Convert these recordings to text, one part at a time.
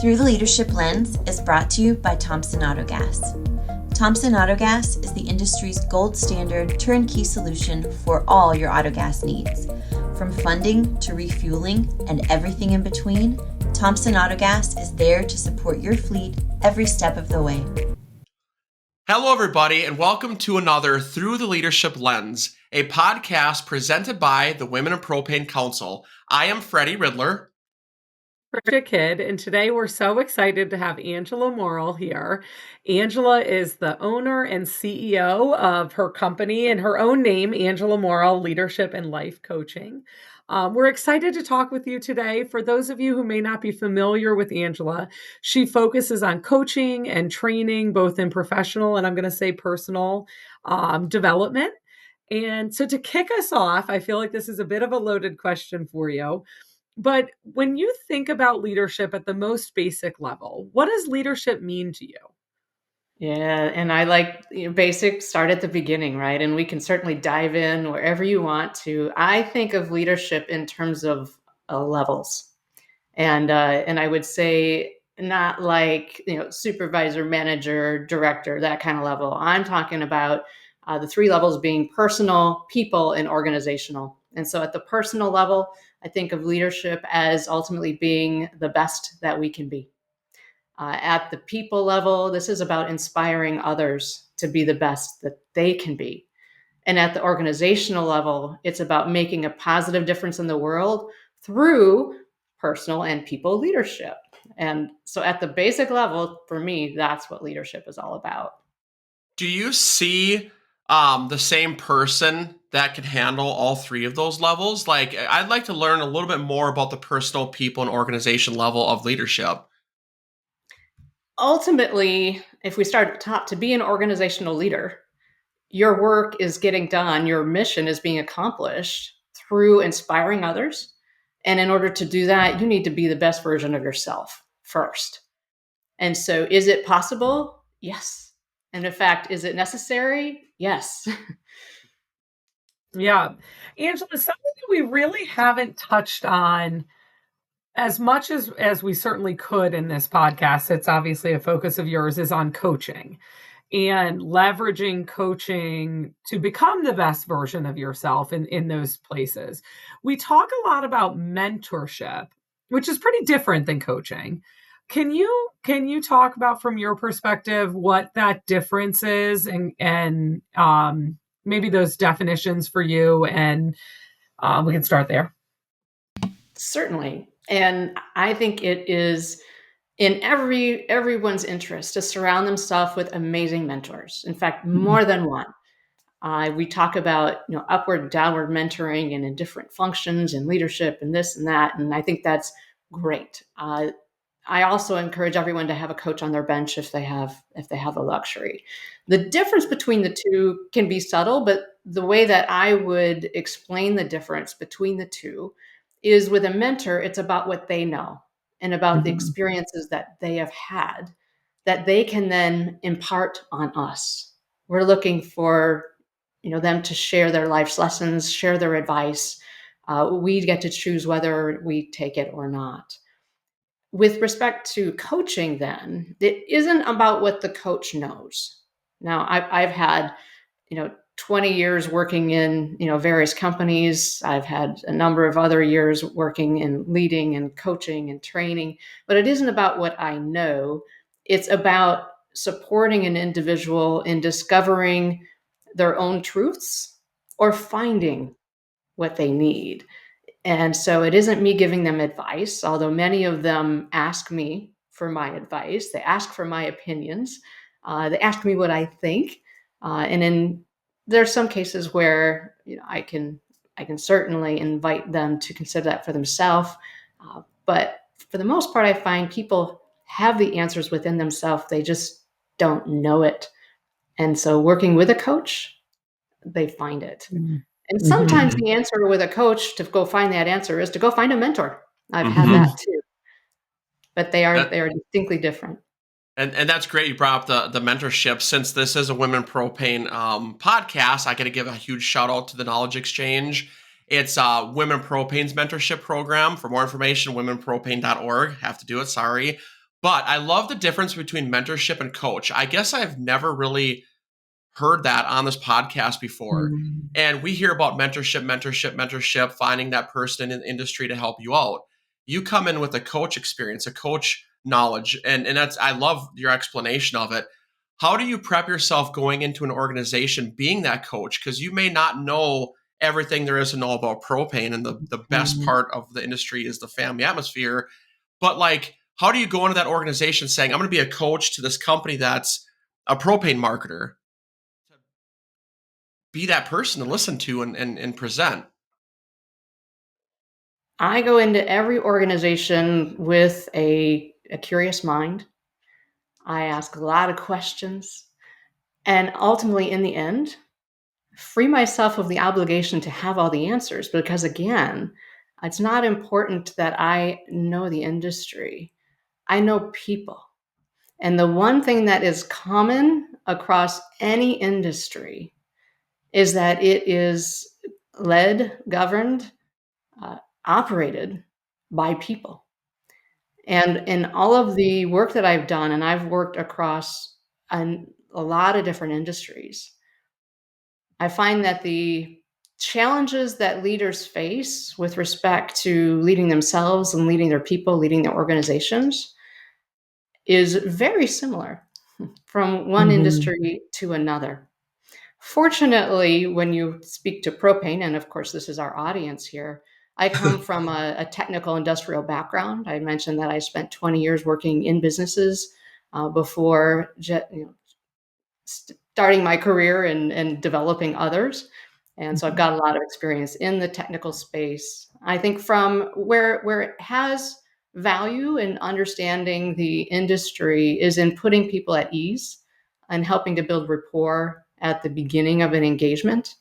Through the Leadership Lens is brought to you by Thompson Autogas. Thompson Autogas is the industry's gold standard turnkey solution for all your autogas needs. From funding to refueling and everything in between, Thompson Autogas is there to support your fleet every step of the way. Hello, everybody, and welcome to another Through the Leadership Lens, a podcast presented by the Women in Propane Council. I am Freddie Riddler. Patricia Kidd, and today we're so excited to have Angela Morrill here. Angela is the owner and CEO of her company in her own name, Angela Morrill Leadership and Life Coaching. We're excited to talk with you today. For those of you who may not be familiar with Angela, she focuses on coaching and training, both in professional and I'm going to say personal development. And so to kick us off, I feel like this is a bit of a loaded question for you. But when you think about leadership at the most basic level, what does leadership mean to you? Yeah, and I like basic, start at the beginning, right? And we can certainly dive in wherever you want to. I think of leadership in terms of levels, and I would say not like supervisor, manager, director, that kind of level. I'm talking about the three levels being personal, people, and organizational. And so at the personal level, I think of leadership as ultimately being the best that we can be. At the people level, this is about inspiring others to be the best that they can be. And at the organizational level, it's about making a positive difference in the world through personal and people leadership. And so at the basic level, for me, that's what leadership is all about. Do you see the same person that can handle all three of those levels? Like, I'd like to learn a little bit more about the personal, people, and organization level of leadership. Ultimately, if we start at the top, to be an organizational leader, your work is getting done, your mission is being accomplished through inspiring others. And in order to do that, you need to be the best version of yourself first. And so is it possible? Yes. And in fact, is it necessary? Yes. Yeah. Angela, something that we really haven't touched on as much as we certainly could in this podcast, it's obviously a focus of yours, is on coaching and leveraging coaching to become the best version of yourself in those places. We talk a lot about mentorship, which is pretty different than coaching. Can you talk about, from your perspective, what that difference is and maybe those definitions for you, and we can start there. Certainly. And I think it is in everyone's interest to surround themselves with amazing mentors. In fact, more than one. We talk about upward and downward mentoring and in different functions and leadership and this and that. And I think that's great. I also encourage everyone to have a coach on their bench if they have the luxury. The difference between the two can be subtle, but the way that I would explain the difference between the two is, with a mentor, it's about what they know and about the experiences that they have had that they can then impart on us. We're looking for them to share their life's lessons, share their advice. We get to choose whether we take it or not. With respect to coaching, then, it isn't about what the coach knows. Now, I've had 20 years working in various companies. I've had a number of other years working in leading and coaching and training, but it isn't about what I know. It's about supporting an individual in discovering their own truths or finding what they need. And so it isn't me giving them advice, although many of them ask me for my advice. They ask for my opinions. They ask me what I think. And there are some cases where I can certainly invite them to consider that for themselves. But for the most part, I find people have the answers within themselves. They just don't know it. And so working with a coach, they find it. Mm-hmm. And sometimes the answer with a coach to go find that answer is to go find a mentor. I've had that too. But they are distinctly different. And that's great. You brought up the mentorship. Since this is a Women Propane podcast, I got to give a huge shout out to the Knowledge Exchange. It's Women Propane's mentorship program. For more information, womenpropane.org. Have to do it. Sorry. But I love the difference between mentorship and coach. I guess I've never really heard that on this podcast before. Mm. And we hear about mentorship, finding that person in the industry to help you out. You come in with a coach experience, a coach knowledge, and that's, I love your explanation of it. How do you prep yourself going into an organization being that coach? Because you may not know everything there is to know about propane, and the best Mm. part of the industry is the family atmosphere. But like, how do you go into that organization saying, I'm going to be a coach to this company that's a propane marketer? Be that person to listen to and present. I go into every organization with a curious mind. I ask a lot of questions. And ultimately, in the end, free myself of the obligation to have all the answers. Because again, it's not important that I know the industry, I know people. And the one thing that is common across any industry is that it is led, governed, uh, operated by people. And in all of the work that I've done, and I've worked across a lot of different industries, I find that the challenges that leaders face with respect to leading themselves and leading their people, leading their organizations, is very similar from one Mhm. industry to another. Fortunately, when you speak to propane, and of course, this is our audience here, I come from a technical industrial background. I mentioned that I spent 20 years working in businesses before starting my career and developing others. And so I've Mhm. got a lot of experience in the technical space. I think from where it has value in understanding the industry is in putting people at ease and helping to build rapport at the beginning of an engagement.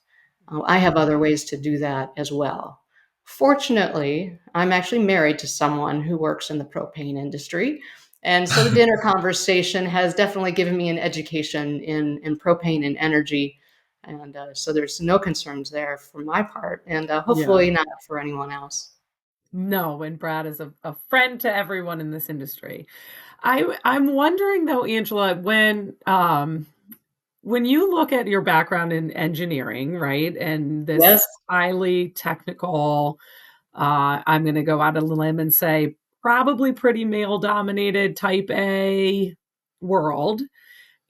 I have other ways to do that as well. Fortunately, I'm actually married to someone who works in the propane industry. And so the dinner conversation has definitely given me an education in propane and energy. And so there's no concerns there for my part, and Yeah. hopefully not for anyone else. No, and Brad is a friend to everyone in this industry. I'm wondering though, Angela, when you look at your background in engineering, right, and Yes. this highly technical, I'm gonna go out on a limb and say probably pretty male-dominated type A world,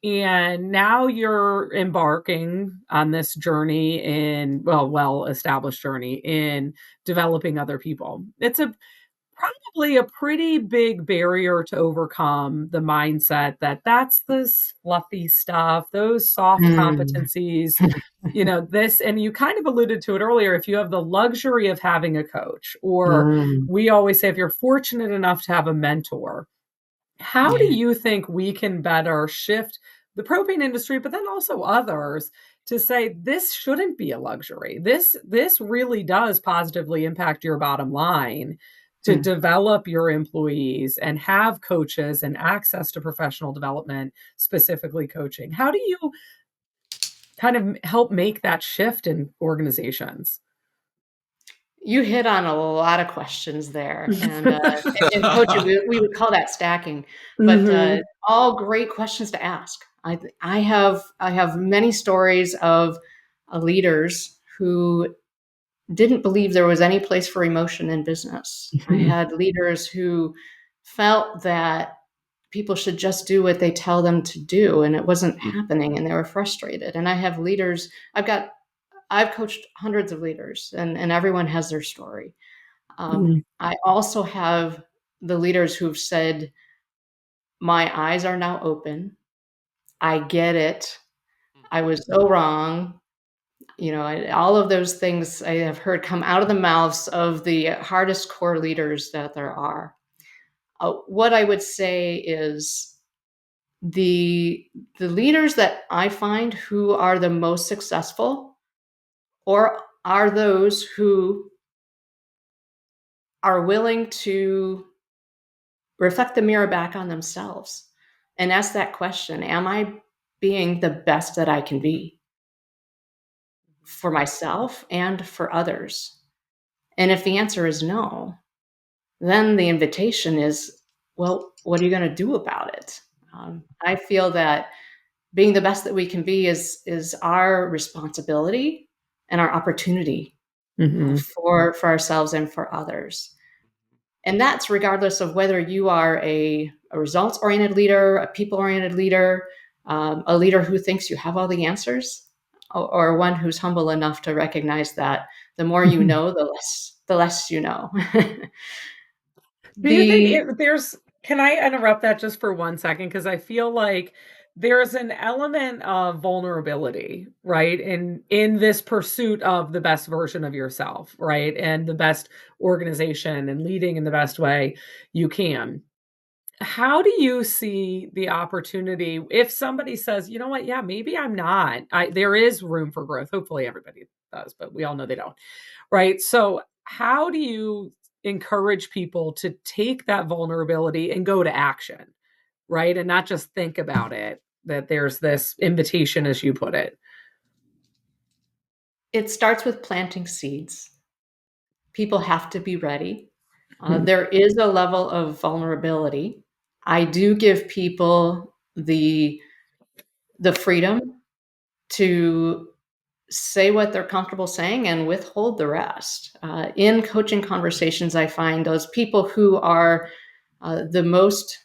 and now you're embarking on this journey in well-established journey in developing other people. It's a probably a pretty big barrier to overcome the mindset that that's this fluffy stuff, those soft Mm. competencies, this, and you kind of alluded to it earlier. If you have the luxury of having a coach, or Mm. we always say if you're fortunate enough to have a mentor, how do Yeah. you think we can better shift the propane industry, but then also others, to say this shouldn't be a luxury? This really does positively impact your bottom line to Mm. develop your employees and have coaches and access to professional development, specifically coaching. How do you kind of help make that shift in organizations? You hit on a lot of questions there, and in coaching, we would call that stacking, but Mhm. all great questions to ask. I have many stories of leaders who didn't believe there was any place for emotion in business. I had leaders who felt that people should just do what they tell them to do, and it wasn't happening, and they were frustrated. And I have leaders. I've coached hundreds of leaders, and everyone has their story. Mhm. I also have the leaders who've said, "My eyes are now open. I get it. I was so wrong." All of those things I have heard come out of the mouths of the hardest core leaders that there are. What I would say is the the leaders that I find who are the most successful, or are those who are willing to reflect the mirror back on themselves and ask that question: am I being the best that I can be for myself and for others? And if the answer is no, then the invitation is well, what are you going to do about it? I feel that being the best that we can be is our responsibility and our opportunity Mhm. for ourselves and for others. And that's regardless of whether you are a results oriented leader, a people oriented leader, a leader who thinks you have all the answers, or one who's humble enough to recognize that the more you Mhm. know, the less you know. Do you think the there's can I interrupt that just for 1 second? Because I feel like there's an element of vulnerability, right? In this pursuit of the best version of yourself, right? And the best organization and leading in the best way you can. How do you see the opportunity if somebody says, "You know what? Yeah, maybe I'm not. There is room for growth." Hopefully everybody does, but we all know they don't. Right? So, how do you encourage people to take that vulnerability and go to action, right? And not just think about it, that there's this invitation, as you put it. it starts with planting seeds. People have to be ready. Mhm, There is a level of vulnerability. I do give people the freedom to say what they're comfortable saying and withhold the rest. In coaching conversations, I find those people who are the most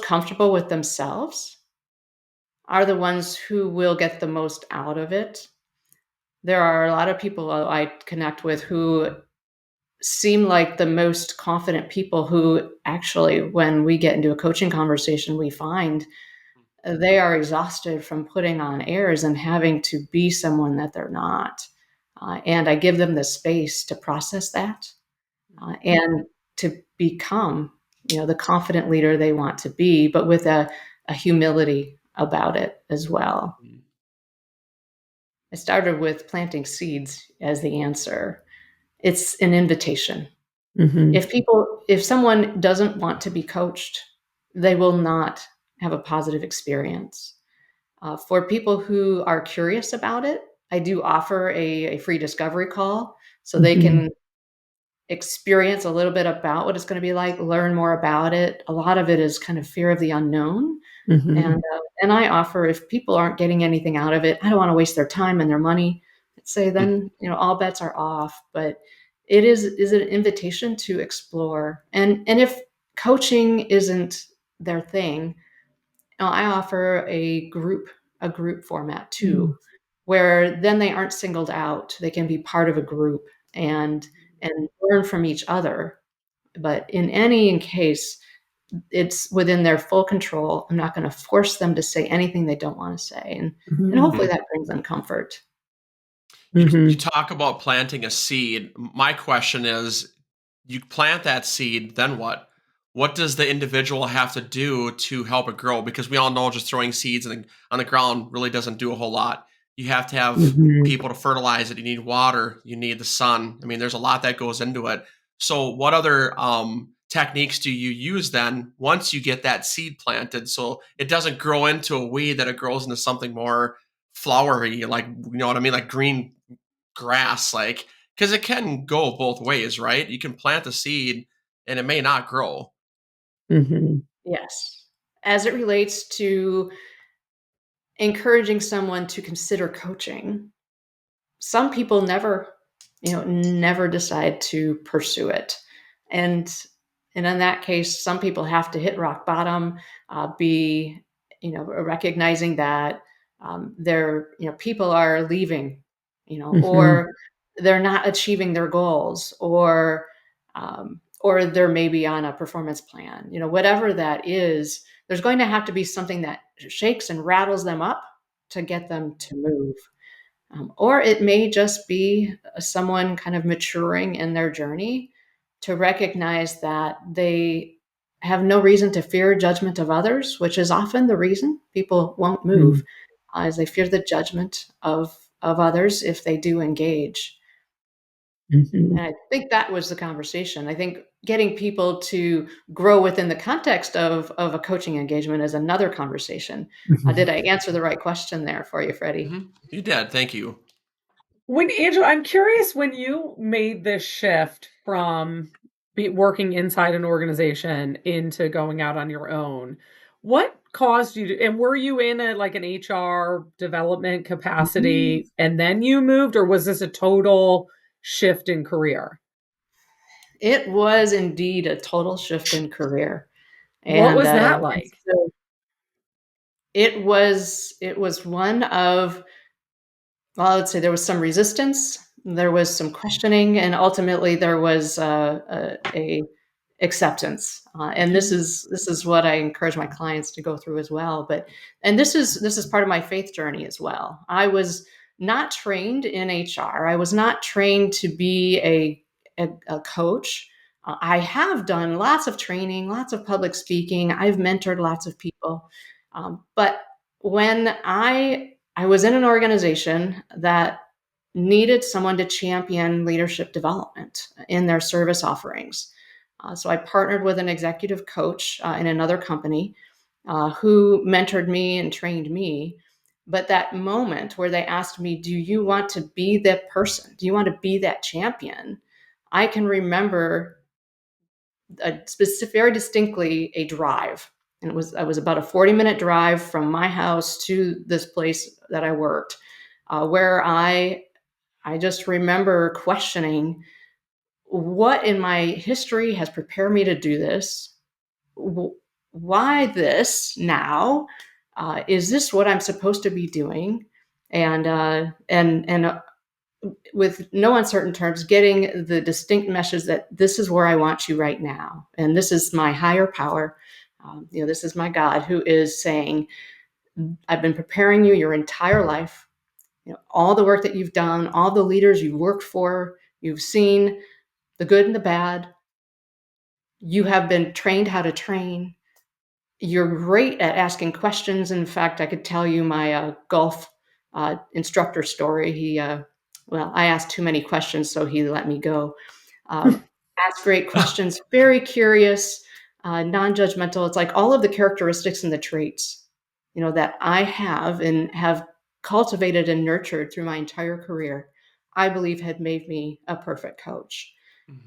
comfortable with themselves are the ones who will get the most out of it. There are a lot of people I connect with who seem like the most confident people who actually, when we get into a coaching conversation, we find they are exhausted from putting on airs and having to be someone that they're not. And I give them the space to process that and to become, the confident leader they want to be, but with a humility about it as well. I started with planting seeds as the answer. It's an invitation. mhm, If someone doesn't want to be coached, they will not have a positive experience. For people who are curious about it, I do offer a free discovery call so they mhm, can experience a little bit about what it's going to be like, learn more about it. A lot of it is kind of fear of the unknown. mhm, And I offer, if people aren't getting anything out of it, I don't want to waste their time and their money. I'd say then, all bets are off. But it is an invitation to explore. And if coaching isn't their thing, I offer a group format mhm, too, where then they aren't singled out. They can be part of a group and learn from each other. But in any case, it's within their full control. I'm not going to force them to say anything they don't want to say, and mhm, hopefully that brings them comfort. You mhm, talk about planting a seed. My question is, you plant that seed, then what? What does the individual have to do to help it grow? Because we all know just throwing seeds on the ground really doesn't do a whole lot. You have to have mhm, people to fertilize it. You need water. You need the sun. I mean, there's a lot that goes into it. So, what other techniques do you use then once you get that seed planted so it doesn't grow into a weed, that it grows into something more flowery, like, you know what I mean, like green grass, like, because it can go both ways, right? You can plant a seed and it may not grow. mhm, Yes. As it relates to encouraging someone to consider coaching, some people never decide to pursue it. And and in that case, some people have to hit rock bottom, be recognizing that their people are leaving, mhm, or they're not achieving their goals, or they're maybe on a performance plan, whatever that is. There's going to have to be something that shakes and rattles them up to get them to move. Or it may just be someone kind of maturing in their journey to recognize that they have no reason to fear judgment of others, which is often the reason people won't move, mhm, is they fear the judgment of others if they do engage. mhm, And I think that was the conversation. I think getting people to grow within the context of a coaching engagement is another conversation. Did mhm. I answer the right question there for you, Freddie? You did. Thank you. When Angela, I'm curious when you made this shift from working inside an organization into going out on your own. What caused you to, and were you in a like an HR development capacity and then you moved, or was this a total shift in career? It was indeed a total shift in career. What And was that like? so it was one of, well, I would say there was some resistance, there was some questioning, and ultimately there was a acceptance. And Mhm. this is what I encourage my clients to go through as well. But and this is part of my faith journey as well. I was not trained in HR. I was not trained to be a coach. I have done lots of training, lots of public speaking. I've mentored lots of people, but when I was in an organization that needed someone to champion leadership development in their service offerings. So I partnered with an executive coach in another company who mentored me and trained me. But that moment where they asked me, "Do you want to be that person? Do you want to be that champion?" I can remember very distinctly a drive. And it was about a 40-minute drive from my house to this place that I worked, where I just remember questioning what in my history has prepared me to do this. Why this now? Is this what I'm supposed to be doing? And with no uncertain terms, getting the distinct message that this is where I want you right now, and this is my higher power. This is my God who is saying, "I've been preparing you your entire life. All the work that you've done, all the leaders you've worked for, you've seen the good and the bad. You have been trained how to train. You're great at asking questions. In fact, I could tell you my golf instructor story. Well, I asked too many questions, so he let me go. Asked great questions, very curious, non-judgmental. It's like all of the characteristics and the traits, that I have and have cultivated and nurtured through my entire career, I believe had made me a perfect coach.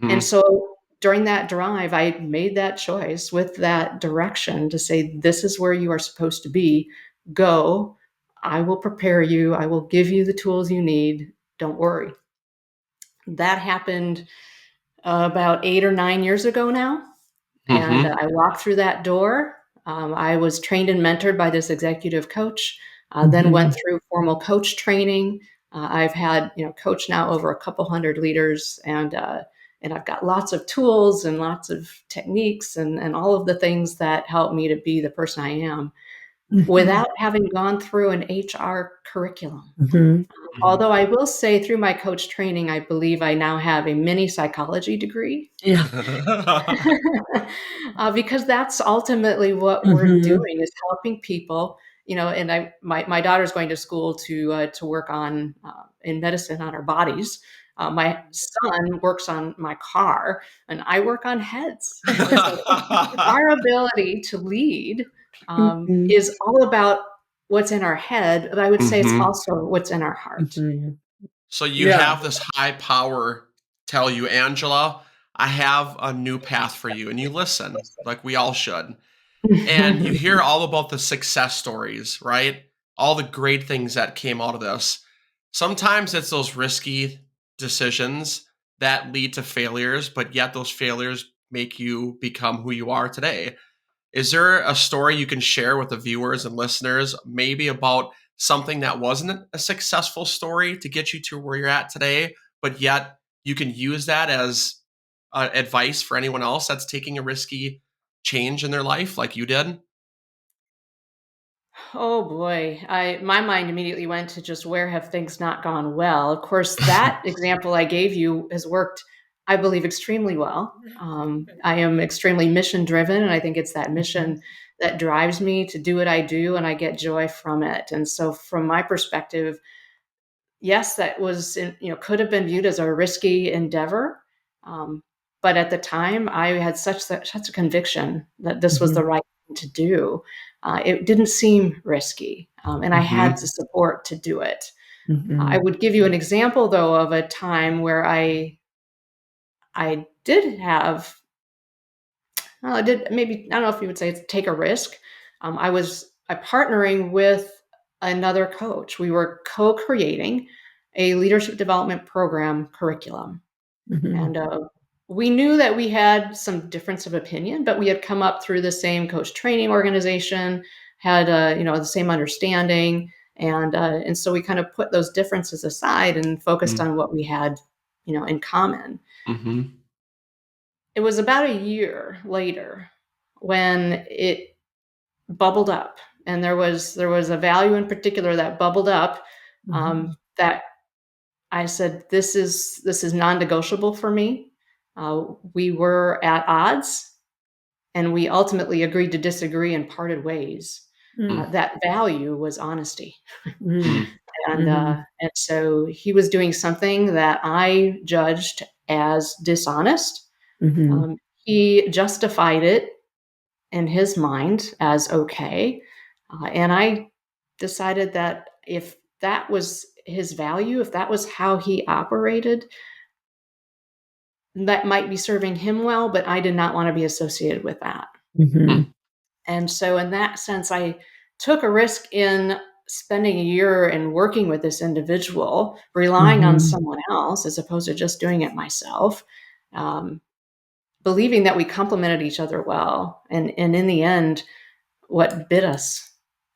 And Mhm. so during that drive, I made that choice with that direction to say, this is where you are supposed to be. Go. I will prepare you. I will give you the tools you need. Don't worry. That happened about 8 or 9 years ago now. And Mhm. I walked through that door. I was trained and mentored by this executive coach, then went Mhm. through formal coach training. I've had, coach now over a couple hundred leaders, and I've got lots of tools and lots of techniques and all of the things that help me to be the person I am Mhm. without having gone through an HR curriculum. Mhm. Mhm. Although I will say through my coach training, I believe I now have a mini psychology degree. Yeah. Because that's ultimately what we're Mhm. doing is helping people, and my daughter's going to school to work on in medicine on our bodies. My son works on my car, and I work on heads. And so our ability to lead Mhm. is all about what's in our head, but I would say it's Mhm. also what's in our heart. Mhm. So you Yeah. have this high power tell you, Angela, I have a new path for you. And you listen, like we all should. And you hear all about the success stories, right? All the great things that came out of this. Sometimes it's those risky decisions that lead to failures, but yet those failures make you become who you are today. Is there a story you can share with the viewers and listeners, maybe about something that wasn't a successful story to get you to where you're at today, but yet you can use that as advice for anyone else that's taking a risky change in their life like you did? Oh boy, I my mind immediately went to just where have things not gone well. Of course, that example I gave you has worked, I believe, extremely well. I am extremely mission driven, and I think it's that Mhm. mission that drives me to do what I do, and I get joy from it. And so, from my perspective, yes, that was could have been viewed as a risky endeavor, um, but at the time, I had such a conviction that this was the Mhm. right thing to do. It didn't seem risky, and I had Mhm. the support to do it. I Mhm. would give you an example, though, of a time where I did have, I did maybe, I don't know if you would say it's take a risk. I was partnering with another coach. We were co-creating a leadership development program curriculum. And we knew that we had some difference of opinion, but we had come up through the same coach training organization, had the same understanding, and so we kind of put those differences aside and focused on what we had, in common. Mm-hmm. It was about a year later when it bubbled up, and there was a value in particular that bubbled up, that I said, this is non-negotiable for me. We were at odds, and we ultimately agreed to disagree and parted ways. That value was honesty, and so he was doing something that I judged as dishonest. He justified it in his mind as okay, and I decided that if that was his value, if that was how he operated, that might be serving him well, but I did not want to be associated with that. And so in that sense, I took a risk in spending a year and working with this individual, relying on someone else as opposed to just doing it myself, believing that we complemented each other well. And in the end, what bit us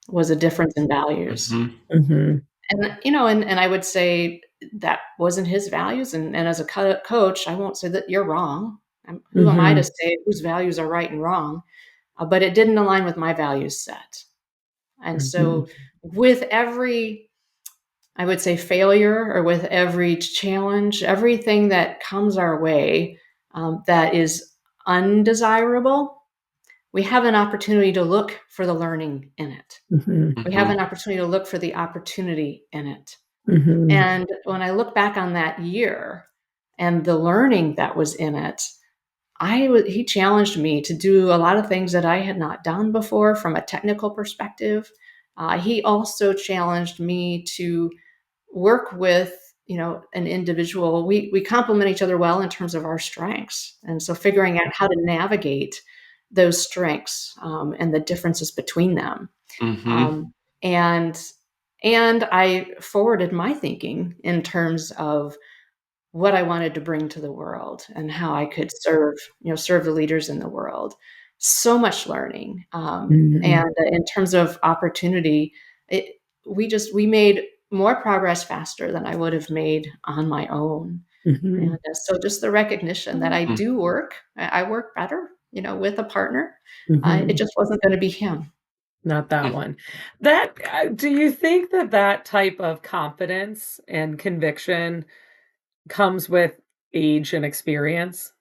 was a difference in values. And I would say that wasn't his values. And as a coach, I won't say that you're wrong. Who am I to say whose values are right and wrong? But it didn't align with my values set. And so with every, I would say, failure, or with every challenge, everything that comes our way that is undesirable, we have an opportunity to look for the learning in it. We have an opportunity to look for the opportunity in it. And when I look back on that year and the learning that was in it, he challenged me to do a lot of things that I had not done before from a technical perspective. He also challenged me to work with, an individual. We complement each other well in terms of our strengths. And so figuring out how to navigate those strengths and the differences between them. And I forwarded my thinking in terms of what I wanted to bring to the world and how I could serve the leaders in the world. So much learning. And in terms of opportunity, we made more progress faster than I would have made on my own. And so just the recognition that I work better, with a partner. It just wasn't going to be him. Not that one. Do you think that type of confidence and conviction comes with age and experience?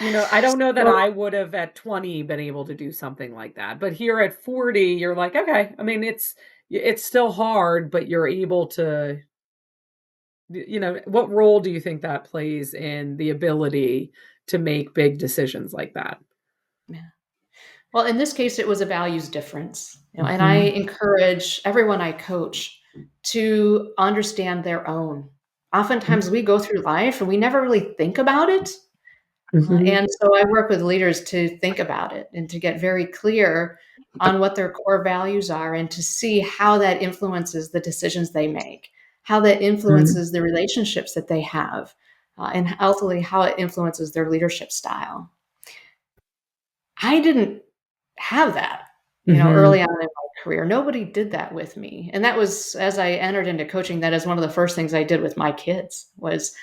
I don't know that I would have at 20 been able to do something like that. But here at 40, you're like, okay. I mean, it's still hard, but you're able to, what role do you think that plays in the ability to make big decisions like that? Yeah. Well, in this case, it was a values difference, and I encourage everyone I coach to understand their own. Oftentimes we go through life and we never really think about it. And so I work with leaders to think about it and to get very clear on what their core values are and to see how that influences the decisions they make, how that influences the relationships that they have, and ultimately how it influences their leadership style. I didn't have that, early on in my career. Nobody did that with me. And that was, as I entered into coaching, that is one of the first things I did with my kids was,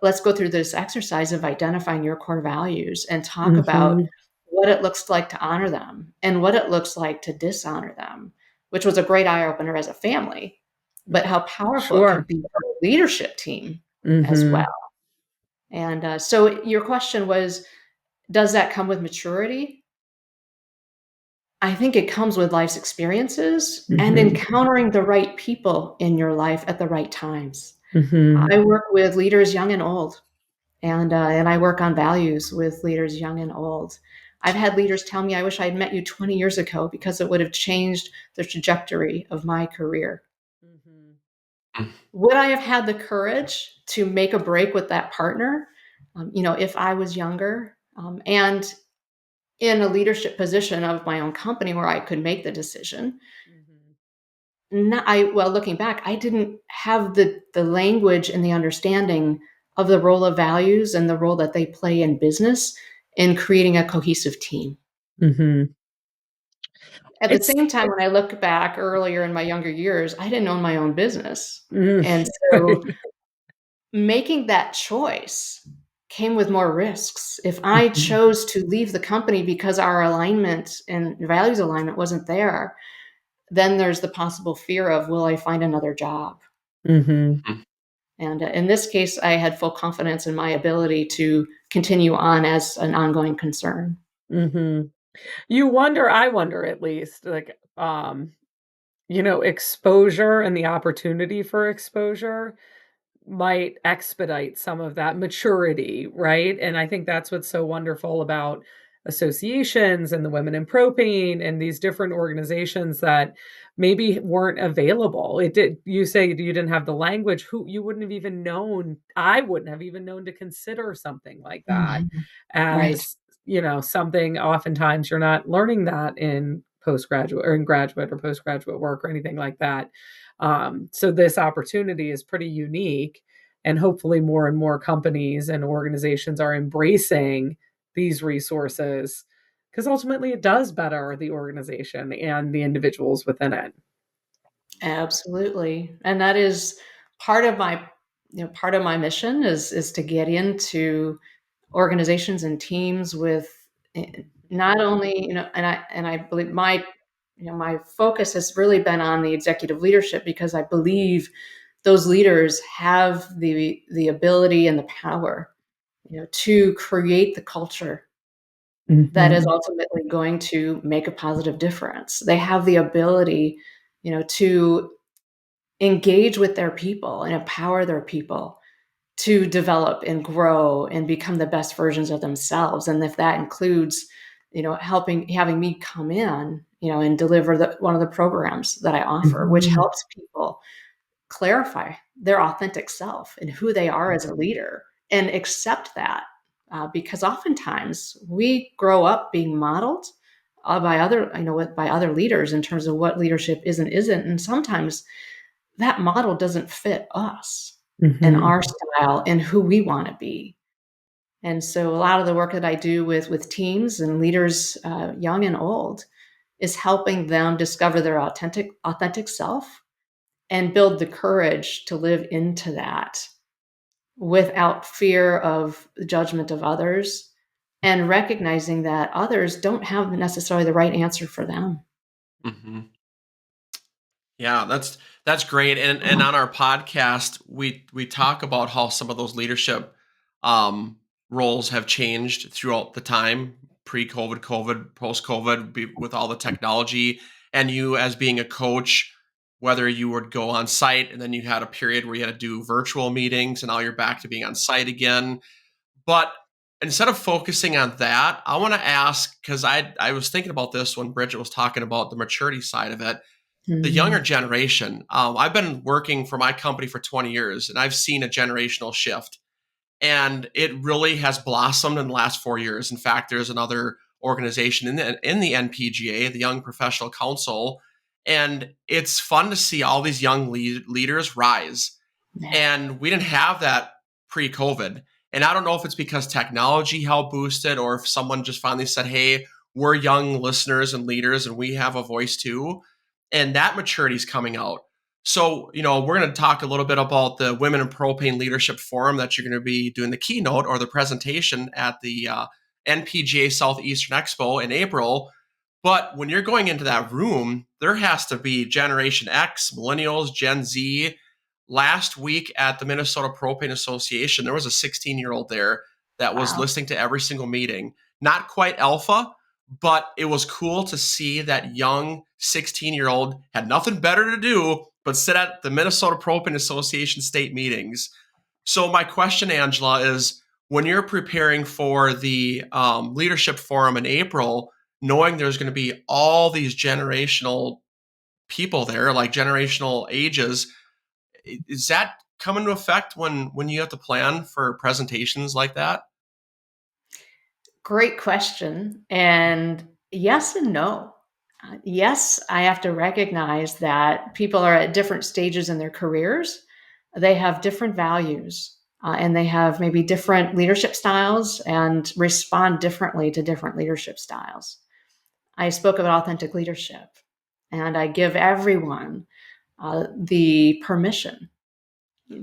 let's go through this exercise of identifying your core values and talk about what it looks like to honor them and what it looks like to dishonor them, which was a great eye opener as a family, but how powerful it could be for a leadership team as well. And so your question was, does that come with maturity? I think it comes with life's experiences and encountering the right people in your life at the right times. I work with leaders young and old, and I work on values with leaders young and old. I've had leaders tell me, I wish I had met you 20 years ago because it would have changed the trajectory of my career. Would I have had the courage to make a break with that partner? If I was younger and in a leadership position of my own company where I could make the decision, looking back, I didn't have the language and the understanding of the role of values and the role that they play in business in creating a cohesive team. Mm-hmm. At the same time, when I look back earlier in my younger years, I didn't own my own business. And so making that choice came with more risks. If I chose to leave the company because our alignment and values alignment wasn't there, then there's the possible fear of, will I find another job? Mm-hmm. And in this case, I had full confidence in my ability to continue on as an ongoing concern. Mm-hmm. I wonder at least, like, exposure and the opportunity for exposure might expedite some of that maturity, right? And I think that's what's so wonderful about associations and the Women in Propane and these different organizations that maybe weren't available. You say you didn't have the language, who you wouldn't have even known, I wouldn't have even known to consider something like that Right. as, something oftentimes you're not learning that in postgraduate or in graduate or postgraduate work or anything like that. So this opportunity is pretty unique, and hopefully more and more companies and organizations are embracing these resources because ultimately it does better the organization and the individuals within it. Absolutely. And that is part of my mission is to get into organizations and teams with not only, and I believe my focus has really been on the executive leadership, because I believe those leaders have the ability and the power, to create the culture that is Mhm. ultimately going to make a positive difference. They have the ability, to engage with their people and empower their people to develop and grow and become the best versions of themselves. And if that includes, having me come in, and deliver one of the programs that I offer, which Mhm. helps people clarify their authentic self and who they are as a leader, and accept that. Because oftentimes we grow up being modeled by other leaders in terms of what leadership is and isn't. And sometimes that model doesn't fit us and Mhm. our style and who we want to be. And so a lot of the work that I do with teams and leaders, young and old, is helping them discover their authentic self and build the courage to live into that without fear of the judgment of others, and recognizing that others don't have necessarily the right answer for them. Mm-hmm. Yeah, that's great. And on our podcast, we talk about how some of those leadership um, roles have changed throughout the time, pre-COVID, COVID, post-COVID, with all the technology. And you, as being a coach, whether you would go on site and then you had a period where you had to do virtual meetings, and now you're back to being on site again. But instead of focusing on that, I want to ask, because I was thinking about this when Bridget was talking about the maturity side of it, the younger Mm, generation. I've been working for my company for 20 years, and I've seen a generational shift, and it really has blossomed in the last 4 years. In fact, there's another organization in the NPGA, the Young Professional Council, and it's fun to see all these young leaders rise. yeah. And we didn't have that pre-COVID. And I don't know if it's because technology helped boost it, or if someone just finally said, hey, we're young listeners and leaders and we have a voice too. And that maturity is coming out. So, we're going to talk a little bit about the Women in Propane Leadership Forum that you're going to be doing the keynote or the presentation at the NPGA Southeastern Expo in April. But when you're going into that room, there has to be Generation X, Millennials, Gen Z. Last week at the Minnesota Propane Association, there was a 16-year-old there that was Wow. listening to every single meeting. Not quite alpha, but it was cool to see that young 16-year-old had nothing better to do but sit at the Minnesota Propane Association state meetings. So my question, Angela, is when you're preparing for the leadership forum in April, knowing there's going to be all these generational people there, like generational ages, is that come into effect when you have to plan for presentations like that? Great question. And yes and no. Yes, I have to recognize that people are at different stages in their careers. They have different values, and they have maybe different leadership styles and respond differently to different leadership styles. I spoke about authentic leadership, and I give everyone the permission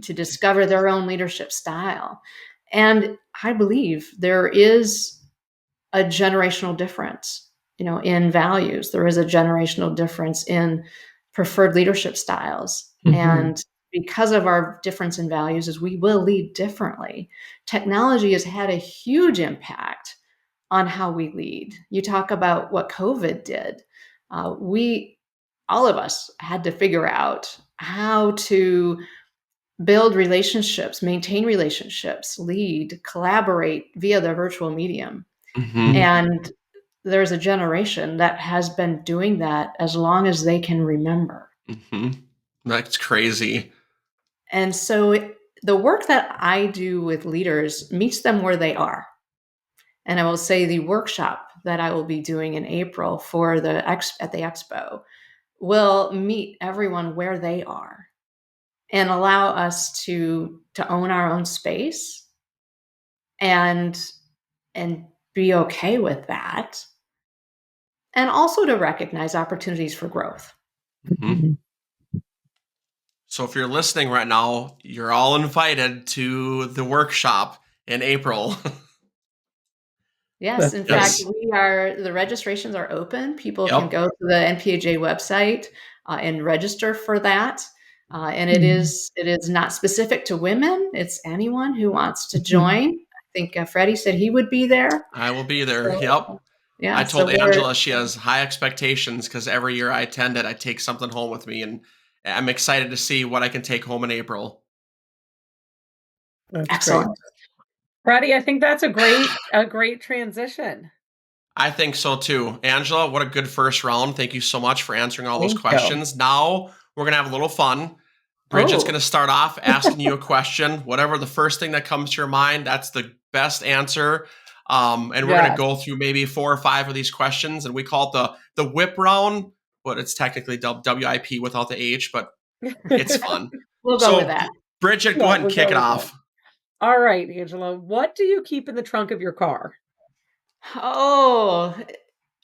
to discover their own leadership style. And I believe there is a generational difference, in values. There is a generational difference in preferred leadership styles. And because of our difference in values, is we will lead differently. Technology has had a huge impact on how we lead. You talk about what COVID did. All of us had to figure out how to build relationships, maintain relationships, lead, collaborate via the virtual medium. Mm-hmm. And there's a generation that has been doing that as long as they can remember. Mm-hmm. That's crazy. And so the work that I do with leaders meets them where they are. And I will say the workshop that I will be doing in April for at the expo will meet everyone where they are and allow us to own our own space and be okay with that, and also to recognize opportunities for growth. Mm-hmm. So if you're listening right now, you're all invited to the workshop in April. Yes, in fact, Yes. the registrations are open. People can Yep. go to the NPAJ website and register for that. And it is not specific to women. It's anyone who wants to join. I think Freddie said he would be there. I will be there. So, Yep. yeah, I so told Angela she has high expectations because every year I attend it, I take something home with me, and I'm excited to see what I can take home in April. That's excellent. great. Freddie, I think that's a great transition. I think so too. Angela, what a good first round. Thank you so much for answering all those Thank you. questions. Now we're going to have a little fun. Bridget's going to start off asking you a question. Whatever the first thing that comes to your mind, that's the best answer. And we're going to go through maybe 4 or 5 of these questions, and we call it the whip round, but it's technically WIP without the H, but it's fun. We'll go with that. Bridget, go ahead and kick it off. All right, Angela, what do you keep in the trunk of your car? Oh,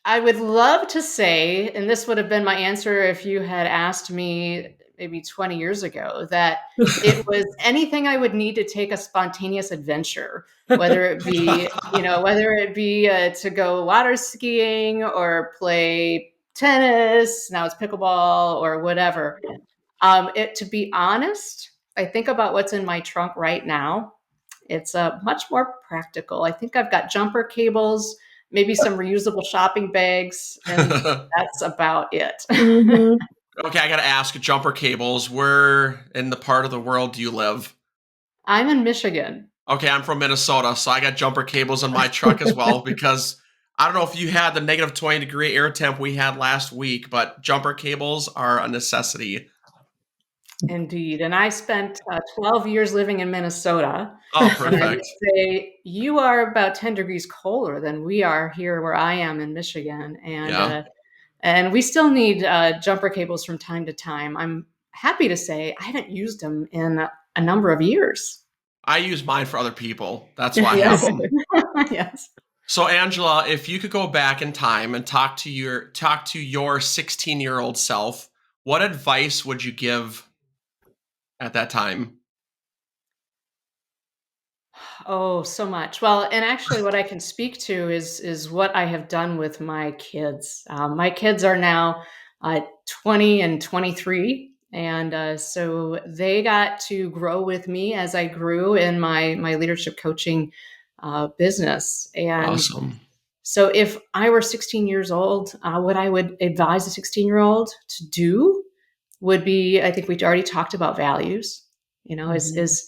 I would love to say, and this would have been my answer if you had asked me maybe 20 years ago, that it was anything I would need to take a spontaneous adventure, whether it be, to go water skiing or play tennis, now it's pickleball or whatever. To be honest, I think about what's in my trunk right now. It's much more practical. I think I've got jumper cables, maybe some reusable shopping bags, and that's about it. Okay, I got to ask, jumper cables, where in the part of the world do you live? I'm in Michigan. Okay, I'm from Minnesota, so I got jumper cables in my truck as well, because I don't know if you had the negative 20-degree air temp we had last week, but jumper cables are a necessity. Indeed. And I spent 12 years living in Minnesota. Oh, And I would perfect. say you are about 10 degrees colder than we are here where I am in Michigan. And we still need jumper cables from time to time. I'm happy to say I haven't used them in a number of years. I use mine for other people. That's why I have them. Yes. So, Angela, if you could go back in time and talk to your 16-year-old self, what advice would you give at that time? Oh, so much. Well, and actually, what I can speak to is what I have done with my kids. My kids are now 20 and 23, and so they got to grow with me as I grew in my leadership coaching business. And Awesome. so, if I were 16 years old, what I would advise a 16-year-old to do would be, I think we already talked about values. Is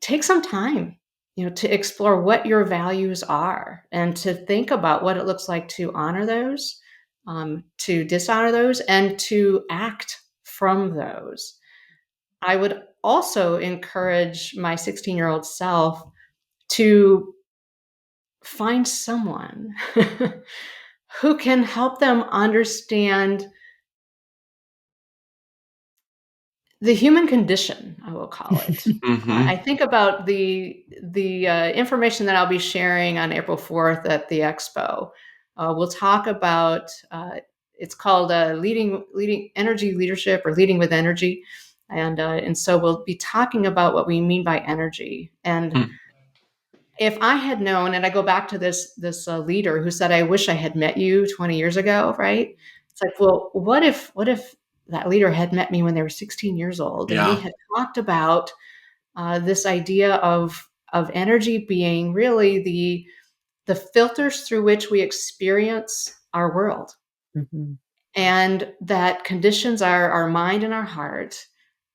take some time, to explore what your values are and to think about what it looks like to honor those, to dishonor those, and to act from those. I would also encourage my 16-year-old self to find someone who can help them understand the human condition, I will call it. I Mm-hmm. think about the information that I'll be sharing on April 4th at the expo. We'll talk about it's called leading energy leadership or leading with energy, and so we'll be talking about what we mean by energy. And if I had known, and I go back to this leader who said, "I wish I had met you 20 years ago," right? It's like, well, what if that leader had met me when they were 16 years old, and we Yeah. had talked about this idea of energy being really the filters through which we experience our world, Mhm. and that conditions our mind and our heart,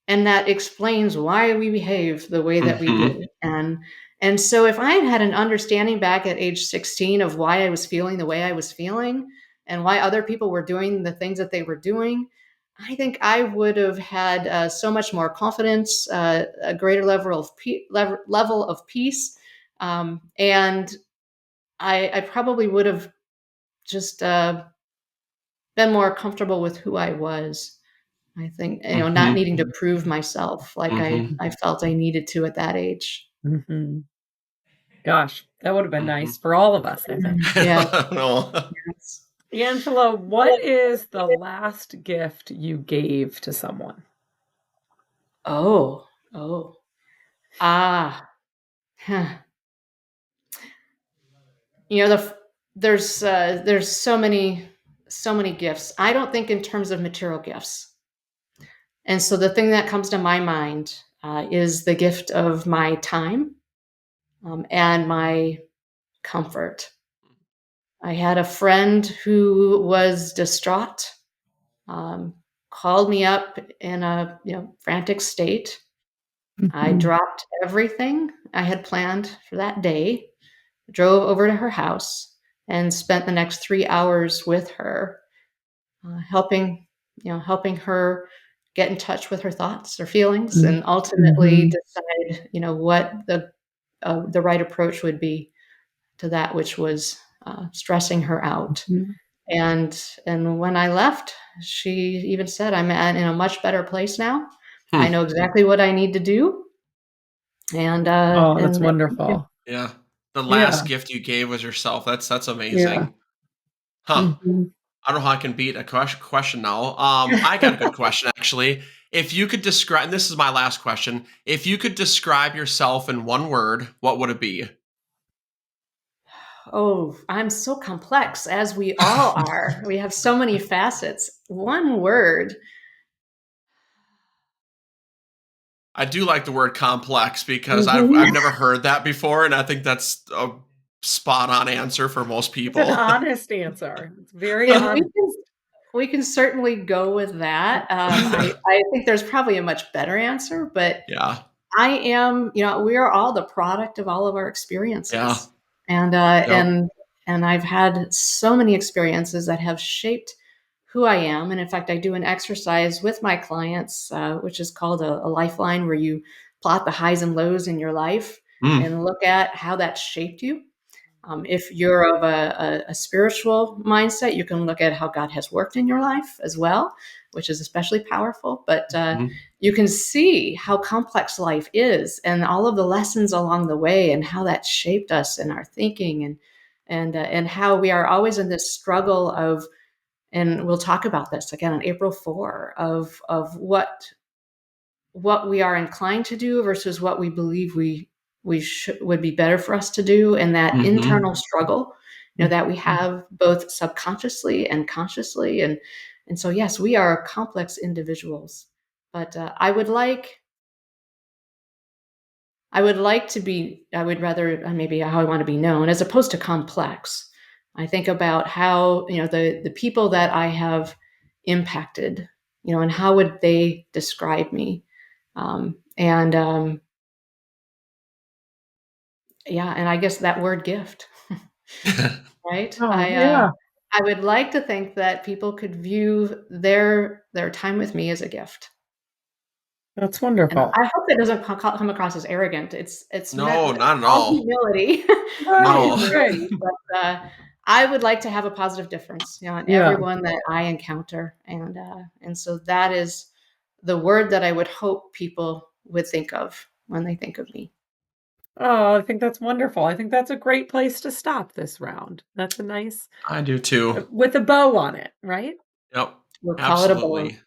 and that explains why we behave the way that we Mm-hmm. do. And so if I had had an understanding back at age 16 of why I was feeling the way I was feeling and why other people were doing the things that they were doing, I think I would have had so much more confidence, a greater level of peace, and I probably would have just been more comfortable with who I was. I think, not Mm-hmm. needing to prove myself like I Mm-hmm. I felt I needed to at that age. Mhm. Gosh, that would have been Mm-hmm. nice for all of us, I think. Yeah. No. Yes. Angela, what is the last gift you gave to someone? Oh, oh. Ah. Huh. You know, there's so many gifts. I don't think in terms of material gifts. And so the thing that comes to my mind is the gift of my time, and my comfort. I had a friend who was distraught, um, called me up in a frantic state. I Mhm. dropped everything I had planned for that day, drove over to her house, and spent the next 3 hours with her, helping her get in touch with her thoughts, her feelings, Mm. and ultimately Mhm. decide, what the right approach would be to that which was stressing her out. Mhm. And when I left, she even said, in a much better place now. I Hmm. know exactly what I need to do. And Oh, that's and wonderful. Yeah. The Yeah, last gift you gave was yourself. That's yeah. amazing. Huh. Mhm. I don't know how I can beat a question now. I got a good question actually. If you could describe, and this is my last question, if you could describe yourself in one word, what would it be? oh, I'm so complex, as we all are. We have so many facets. One word. I do like the word complex because I've Mhm. never heard that before, and I think that's a spot on answer for most It's an people. honest answer. It's very If we honest. can we can certainly go with that. I think there's probably a much better answer, but Yeah. I am, we are all the product of all of our Yeah. experiences. And Yep. I've had so many experiences that have shaped who I am. And in fact, I do an exercise with my clients, which is called a lifeline, where you plot the highs and lows in your life Mm. and look at how that shaped you. If you're of a spiritual mindset, you can look at how God has worked in your life as well, which is especially powerful. But Mm. you can see how complex life is, and all of the lessons along the way, and how that shaped us in our thinking, and how we are always in this struggle of. And we'll talk about this again on April 4 of what we are inclined to do versus what we believe we should would be better for us to do, and that Mhm. internal struggle, that we have both subconsciously and consciously. And so yes, we are complex individuals, but I would like to be, I would rather, maybe how I want to be known as opposed to complex. I think about how, the people that I have impacted, and how would they describe me? And Yeah, and I guess that word gift, right? Oh, I yeah. I would like to think that people could view their time with me as a gift. That's And wonderful. I hope that doesn't come across as arrogant. It's meant No, with not at all all. humility, all Right, No. right. humility. But I would like to have a positive difference, on Yeah. everyone that I encounter, and so that is the word that I would hope people would think of when they think of me. Oh, I think that's wonderful. I think that's a great place to stop this round. That's a nice I do too. with a bow on it, right? Yep. We'll call it a bow. Absolutely.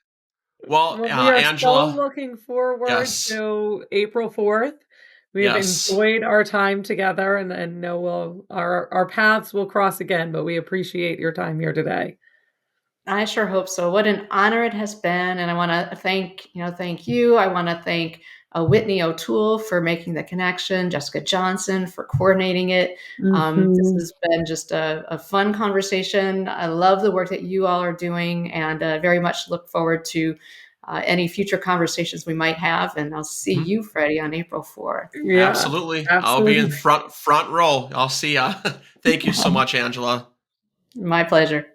Well, Well, we are so Angela, looking forward yes. to April 4th. We have Yes. enjoyed our time together and know our paths will cross again, but we appreciate your time here today. I sure hope so. What an honor it has been, and I want to thank you. I want to thank Whitney O'Toole for making the connection, Jessica Johnson for coordinating it. This Mhm. has been just a fun conversation. I love the work that you all are doing, and very much look forward to any future conversations we might have. And I'll see Mhm. you, Freddie, on April 4th. Yeah, Absolutely. I'll be in absolutely. front row. I'll see ya. Thank you so much, Angela. My pleasure.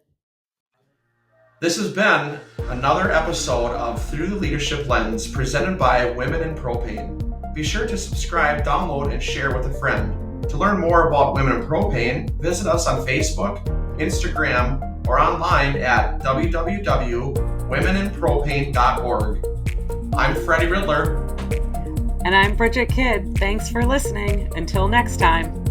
This has been another episode of Through the Leadership Lens presented by Women in Propane. Be sure to subscribe, download, and share with a friend. To learn more about Women in Propane, visit us on Facebook, Instagram, or online at www.womeninpropane.org. I'm Freddie Riddler. And I'm Bridget Kidd. Thanks for listening. Until next time.